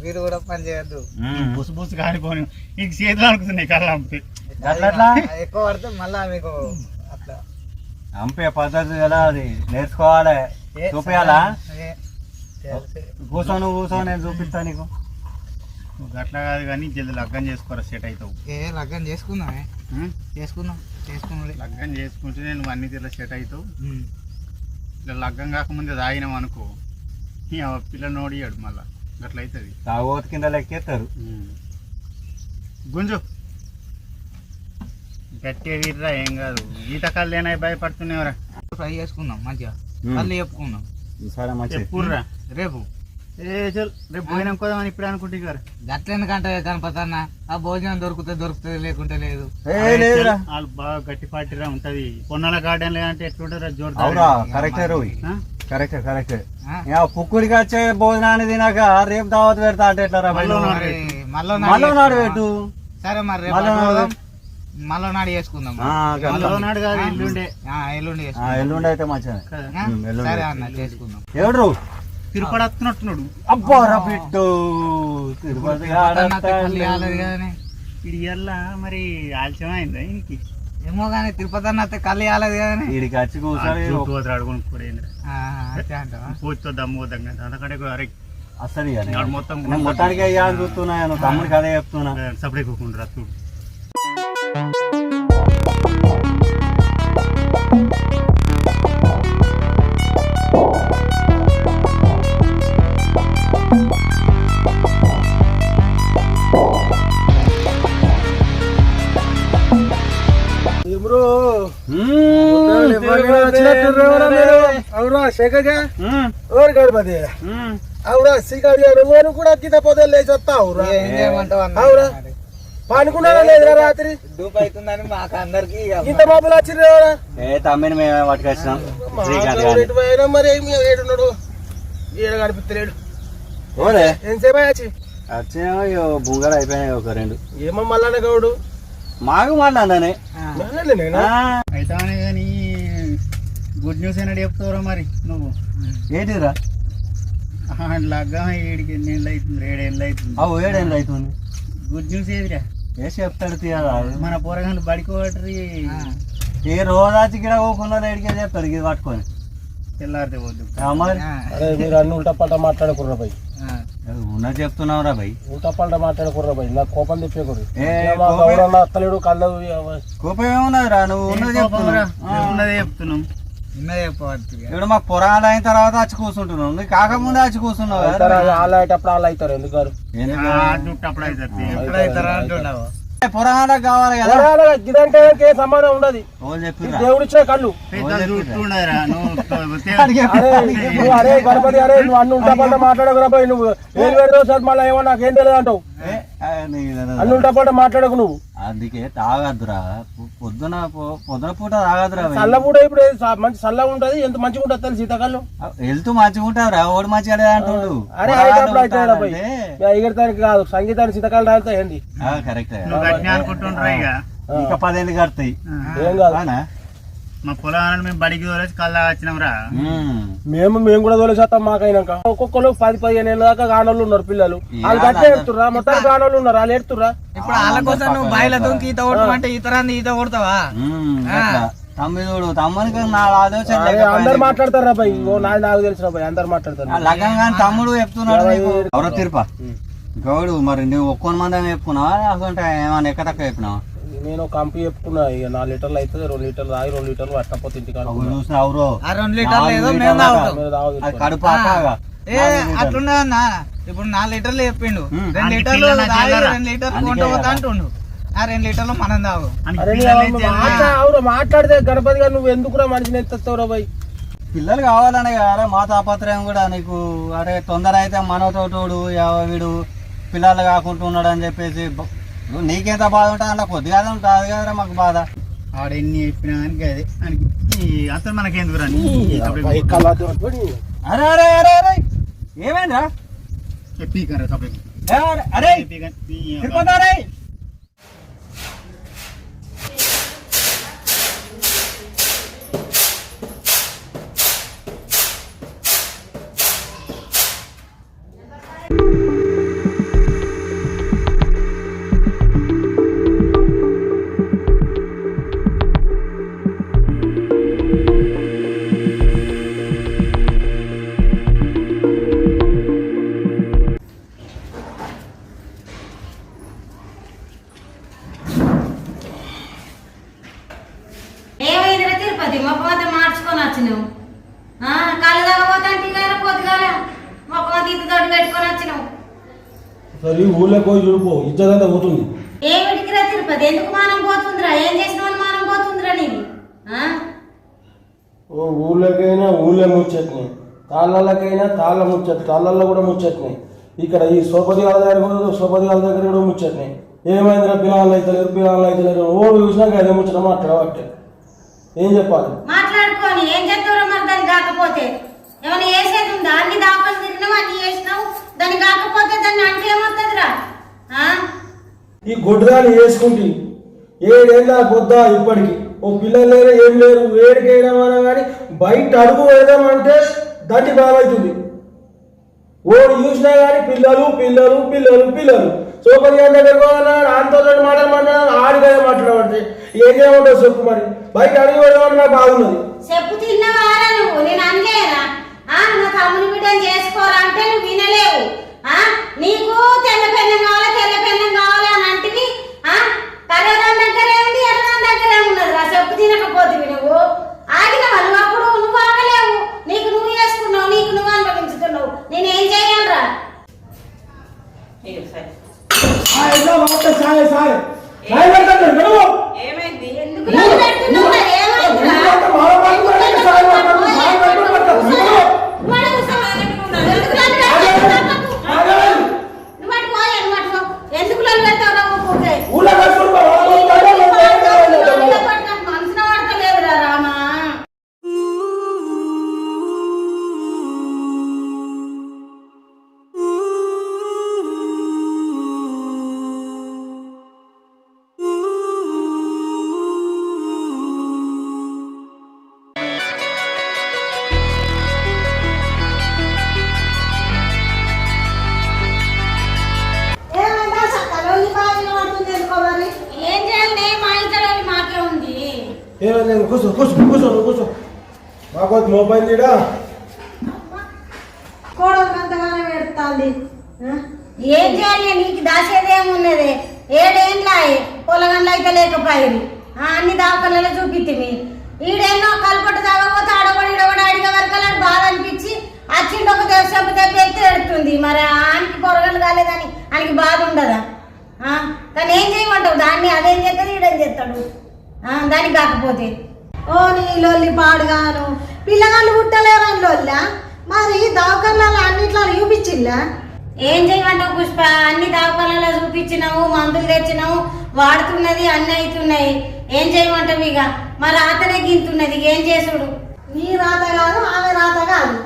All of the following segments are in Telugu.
మీరు కూడా పని చేయద్దు. బుసు బుసు కాడిపోయి నీకు చేతులు అనుకుతున్నాయి కళ్ళ అంపి ఎక్కువ పడితే మళ్ళా మీకు అట్లా అంపే పద్ధతి కదా, అది నేర్చుకోవాలి, చూపించాలా. కూర్చో నేను చూపిస్తా నీకు. అట్లా కాదు కానీ జల్ది లగ్గం చేసుకోరా, సెట్ అవుతావు. లగ్గం చేసుకుందామే, చేసుకుందాం. లగ్గం చేసుకుంటే నేను అన్ని తీర్ల సెట్ అవుతావు. ఇట్లా లగ్గం కాకముందే తాగినాం అనుకో, పిల్ల నోడియాడు మళ్ళా అట్లా అవుతుంది. తాగోతు కింద లెక్కేస్తారు. గుంజు గట్టిగా వీర్రా, ఏం కాదు. ఈత కళ్ళేనా భయపడుతున్నావురా. ఫ్రై చేసుకుందాం మంచిగా, మళ్ళీ చెప్పుకుందాం. సరే మంచిగా చెప్పుర్రా. రేపు రేపు భోజనం కోదామని ఇప్పుడు అనుకుంటే గారు గట్లెందుకంటే కనపడతానా, ఆ భోజనం దొరుకుతుంది లేకుంటే లేదు. వాళ్ళు బాగా గట్టి పాటిరా ఉంటది. పొన్నాల గార్డెన్ అంటే ఎట్లుంటారా జోరు. కరెక్టే. పుక్కుడికి వచ్చే భోజనాన్ని తినాక రేపు దావత్ పెడతా అంటే ఎట్లా మళ్ళీ నాడు పెట్టు. సరే మరి మళ్ళీ నాడు చేసుకుందాం. ఎల్లుండి అయితే మంచిగా. సరే అన్న చేసుకుందాం. ఎవడు తిరుపతి వస్తున్నట్టున్నాడు. అబ్బారా బిడ్డు తిరుపతి ఇడియల్లా మరి ఆలస్యం అయిందా ఇంకి ఏమో గానీ తిరుపతి అన్న కళ్ళు కాలేదు కానీ వీడికి వచ్చి కూర్చొని అడుగుని పోతో దమ్ముద్దాం కదా అందుకంటే అరే అసలు మొత్తం మొత్తానికి అయ్యా అని చూస్తున్నాను. తమ్ముడికి అదే చెప్తున్నా. సపడే కూకుంటారు చూడు. అవునా శేఖర్ ఎవరు గణపతి అవురా సిగాడు కూడా గీత పొదలు లేచి వస్తావురా. అవురా పానుకున్నారా లేదురా రాత్రి అవుతుందని మాకు అందరికి ఇంత బాబులు వచ్చిర్రా. తమ్మిని మేము పట్టుకొచ్చినాం. మరి ఏడున్నాడు, ఏడ కనిపిస్తలేడు. ఎంతసేపు వచ్చి వచ్చినా బుంగలు అయిపోయినాయి ఒక రెండు. ఏమో మళ్ళా గౌడు మాకు మాట్లాడానే అయితే కానీ గుడ్ న్యూస్ అయినా చెప్తావురా మరి నువ్వు. ఏంటిరా లగ్గం 7 ఏళ్ళు అవుతుంది, 7 ఏళ్ళు అవుతుంది. 7 ఏళ్ళు అవుతుంది. గుడ్ న్యూస్ ఏదిరా? వేసి చెప్తాడు తీయాలి. మన పోరగాళ్ళు బడికోవట్రి ఏ రోజు గిడ పోకుండా ఎడికే చెప్తాడు ఇది పట్టుకొని తెల్లారితే పోద్దు. మరి మీరు అన్ని ఉల్టా పల్టా మాట్లాడకుర్రా భయ్. ఉన్నా చెప్తున్నావురా భయ్, ఉల్టా పల్టా మాట్లాడకుర్రా భయ్. నాకు కోపం తెప్పకూడదు. అత్తలేడు కళ్ళు కోపం ఏమున్నదిరా, నువ్వు ఉన్నది చెప్తున్నాం. ఇప్పుడు మాకు పురాణాలు అయిన తర్వాత వచ్చి కూర్చుంటున్నావు, నువ్వు కాకముందే వచ్చి కూర్చున్నావు. వాళ్ళు అయ్యేటప్పుడు వాళ్ళు అవుతారు. ఎందుకు పురాణాలకు కావాలి కదా, ఇదంటే సంబంధం ఉండదు. దేవుడు ఇచ్చిన కళ్ళు. అరే గణపతి అరే నువ్వు అన్ని ఉల్టా పల్టా మాట్లాడకురా భయ్. నువ్వు ఏది పెడతావు సార్ మళ్ళీ ఏమో నాకేం తెలియదు అంటావు. అన్ని ఉల్టా పల్టా మాట్లాడకు నువ్వు. అందుకే తాగద్దురా, పొద్దున పూట తాగద్దురా. చల్ల పూట ఇప్పుడు మంచి చల్లగా ఉంటది, ఎంత మంచిగా ఉంటుంది తెలుసు శీతాకాలం. వెళ్తూ మంచిగా ఉంటావురా, ఓడి మంచిగా అంటుండు. అరే అయ్యేటప్పుడు అయితే ఎగిరితానికి కాదు, సంగీతానికి శీతాకాలం తాగితే ఏంది కరెక్ట్. ఇంకా 10 ఏళ్ళు కడతాయి. ఏం కాదు. మా పొలాలను మేము బడికి తోలేసి కల్లా వచ్చినాం రా. మేము కూడా తోలేసేస్తాం. మాకైనాక ఒక్కొక్కరు 10-15 ఏళ్ళ దాకా గానోళ్ళు ఉన్నారు పిల్లలు. వాళ్ళు గట్టే ఎడుతుర్రా, మొత్తం గానోళ్ళు ఉన్నారు, వాళ్ళు ఎడుతుర్రా. ఇప్పుడు వాళ్ళ కోసం నువ్వు బాయిల దొంగ ఈత కొట్టమంటే ఈత కొడతావా? తమ్ముడు తమ్మునికి నా ఆలోచన అరే, అందరు మాట్లాడతారు రాబాయ్ నాకు తెలుసు రాబాయ్ అందరు మాట్లాడతారు లగ్గం కానీ తమ్ముడు చెప్తున్నాడు నీకు. ఎవరో తిరుపా గౌడు మరి నువ్వు ఒక్కొని మందం చెప్పుకున్నావా లేకుంటే ఏమన్నా ఎక్క తక్కువ చెప్పినావా? నేను కంపి చెప్పుకున్నా ఇక 4 లీటర్లు అయితే 2 లీటర్లు తాగి 2 లీటర్లు పట్టకపోతే ఇంటికాడ చూసిన ఎవరో ఆ 2 లీటర్లు ఏదో మేము తాగుతాం. మీరు తాగదు. అది కడుపు ఆకాగా. ఏ అట్లున్నా అన్న, ఇప్పుడు 4 లీటర్లు చెప్పిండు, 2 అందుకే లీటర్లు పిల్లలు తాగి చల్లరా. 2 లీటర్లు అందుకే కొంట పోతా కదా. అంటుండు. ఆ 2 లీటర్లు మనం తాగు. అరే అవును మాట్లాడితే గణపతి గారు నువ్వు ఎందుకురా మనిషిని ఎత్తుతావు రా బాయ్? పిల్లలు కావాలనే కదా మా తాపత్రయం కూడా నీకు. అరే తొందర అయితే మనతోటోడు వీడు పిల్లలు కాకుండా ఉన్నాడు అని చెప్పేసి నీకెంత బాధ ఉంటుంది అలా కొద్దిగా ఉంటుంది కదరా మాకు బాధ. ఆడెన్ని చెప్పినా కానీ అదే అసలు మనకెందుకు రాని అరే అరే అరే అరే ఏమైందిరా? పీకరా సపరేట్ అరే తిరుపతారే ఏమైందిరా తిరుపతి మొక్కమంత మార్చుకొని వచ్చినావు? కళ్ళు తాగబోతాంటి కదా పొద్దుగాల మొక్కమంత ఇంత తోటి పెట్టుకొని వచ్చినావు. సరే ఊళ్ళో పోయి చూడిపో ఇజ్జతంతా పోతుంది. ఏమిటికిరా తిరుపతి, ఎందుకు మానం పోతుందిరా? ఏం చేసిన వాళ్ళు మానం పోతుందిరా నీకు? ఓ ఊళ్ళకైనా ఊళ్ళో ముచ్చట్ని, తాళ్ళకైనా తాళ్ళ ముచ్చట్, తాళ్ళల్లో కూడా ముచ్చట్ని. ఇక్కడ ఈ సోపతి వాళ్ళ దగ్గర కూడా సోపతి వాళ్ళ దగ్గర కూడా ముచ్చట్ని. ఏమైందిరా పిల్లలు అవుతలేరు ఓ చూసినాక అదే ముచ్చట మాట్లాడబట్టే ఏం చెప్పాలి? మాట్లాడుకొని ఏం చేస్తావురా మరి? దాన్ని కాకపోతే ఏమైనా చేసేది ఉందా? అన్ని దాఖలు తిరిగినావు, అన్ని చేసినావు, దాన్ని కాకపోతే దాన్ని అంటే ఏమవుతుందిరా? ఈ గొడ్డుదాన్ని వేసుకుంటే 7 ఏళ్ళ పొద్దా ఇప్పటికి ఓ పిల్లలు లేరు ఏం లేరు. వేడికైనా మనం కానీ బయట అడుగు వేద్దామంటే దండి బాగవుతుంది. ఓడి చూసినా కానీ పిల్లలు పిల్లలు పిల్లలు పిల్లలు సోపతి గారి దగ్గర ఆంతో మాట్లాడమన్నా ఆడిగా మాట్లాడమంటే ఏం చేయమంటావు చెప్పు మరి? బయట అడుగు వేద్దామని నాకు బాగున్నది. చెప్పు తిన్నవారా నువ్వు? నేను అనలేదా నా తమ్ముని బిడ్డను చేసుకోరా అంటే నువ్వు వినలేవు. నీకు తెల్ల పెన్నం కావాలి అని అంటివి. కర్రదాని దగ్గర ఏముంది, ఎర్రదాని దగ్గర ఏమున్నది రా? చెప్పు తినకపోతే నువ్వు ఆగినవా? నువ్వు అప్పుడు నువ్వు ఆగలేవు. నీకు నువ్వు చేసుకున్నావు, నీకు నువ్వు అనుభవించుతున్నావు. నేనేం చేయాలరా? ఏమైంది? ఎందుకు లొల్లి పెడుతున్నావు మరి? ఏమైందిరా? ఎందుకు లొల్లి పెడతావురా? మనసున పడతలేదురా రామా. ఏం చేయాలి? మా ఇంట్లో మాకే ఉంది. కూర్చో కూర్చో కూర్చో కూర్చో మాకు మొబైల్ తీడా కోడలు పెడతాంది. ఏం చేయాలి? నీకు దాసేదేమున్నది? 7 ఏళ్ళ పొలగండ్లు అయితే లేకపోయారు. అన్ని దాఖలలో చూపిస్తుంది. ఈడెన్నో కలపట్టు తాగకపోతే ఆడబడి ఇడబడి అడిగే వరకు బాధ అనిపించి వచ్చిండి ఒక దేశపు తెప్పి ఎత్తి పెడుతుంది. మరి ఆనికి పొరగలు కాలేదని ఆయనకి బాధ ఉండదా? కానీ ఏం చేయమంటావు దాన్ని? అదేం చేస్తుంది, ఈడేం చేస్తాడు దానికి కాకపోతే? ఓ నీ లొల్లి పాడుగాను పిల్లగాళ్ళు పుట్టలేరు అని లొల్లా. మరి దవాఖానాలు అన్నిట్లో చూపించిల్లా? ఏం చేయమంటావు పుష్ప? అన్ని దాఖలలో చూపించినావు, మందులు తెచ్చినావు, వాడుతున్నది, అన్ని అవుతున్నాయి. ఏం చేయమంటావు ఇక? మరి రాతనే గింతున్నది, ఏం చేసుడు? నీ రాత కాదు, ఆమె రాత కాదు.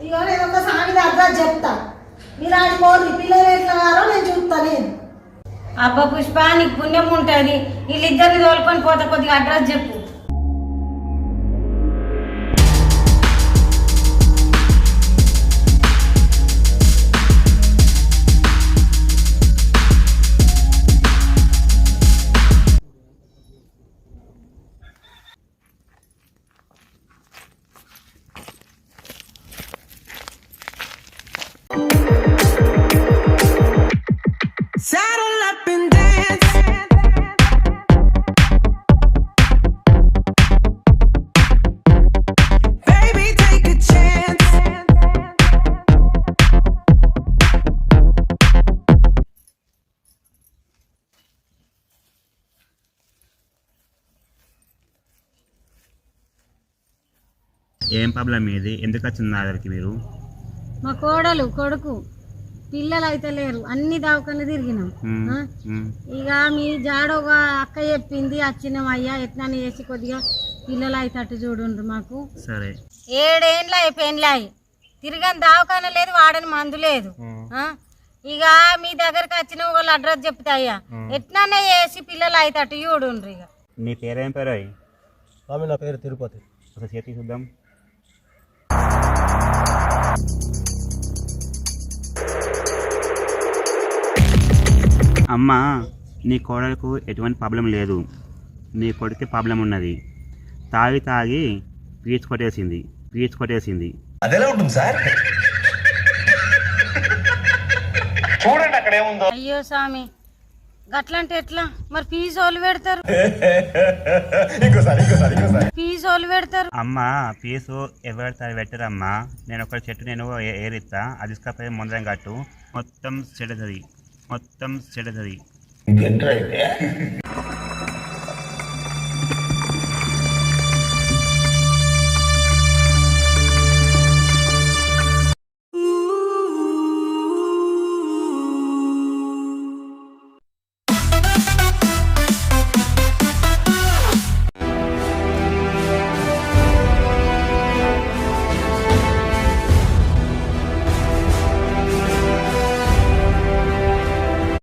ఇక నేను ఒక సామెత అర్థం చెప్తా. మీరు ఆడిపోరు, పిల్లలు ఎట్లా గారో నేను చూస్తా. నేను అబ్బా పుష్ప, నీకు పుణ్యం ఉంటుంది. వీళ్ళిద్దరిని తోలుకొని పోతే కొద్దిగా అడ్రస్ చెప్పు. ఏం ప్రాబ్లం మీది? ఎందుకు వచ్చింది నా దగ్గరికి మీరు? మా కోడలు కొడుకు పిల్లలు అయితే లేరు, అన్ని దావకాలు తిరిగినాం. ఆ? ఇక మీ జాడోగా అక్క చెప్పింది వచ్చినాం అయ్యా, ఎట్లా చేసి కొద్దిగా పిల్లలు అయితే అటు చూడుండ్రు మాకు. సరే 7 ఏండ్లు పెళ్ళాయి, తిరిగని దావకాన లేదు, వాడని మందు లేదు. ఇక మీ దగ్గరకు వచ్చిన వాళ్ళు అడ్రస్ చెప్తాయ్యా, ఎట్లానే చేసి పిల్లలు అయితే అటు చూడుండ్రు. ఇక నీ పేరేం పేరు? స్వామి నా పేరు తిరుపతి. ఒకసారి చేతి చూద్దాం. అమ్మ, నీ కోడలకు ఎటువంటి ప్రాబ్లం లేదు, నీ కొడుకు ప్రాబ్లం ఉన్నది. తాగి పీచు కొట్టేసింది. అదెలా ఉంటుంది సార్? చూడండి అక్కడ ఏముందో. అయ్యో స్వామి, గట్లంటే ఎట్లా మరి? ఫీజు వాళ్ళు పెడతారు, ఫీజు వాళ్ళు పెడతారు. అమ్మ, ఫీజు ఎవరు పెట్టరమ్మా. నేను ఒక చెట్టు ఏరిస్తా, అది తీసుకపోయి ముందరం కట్టు, మొత్తం చెడుతుంది.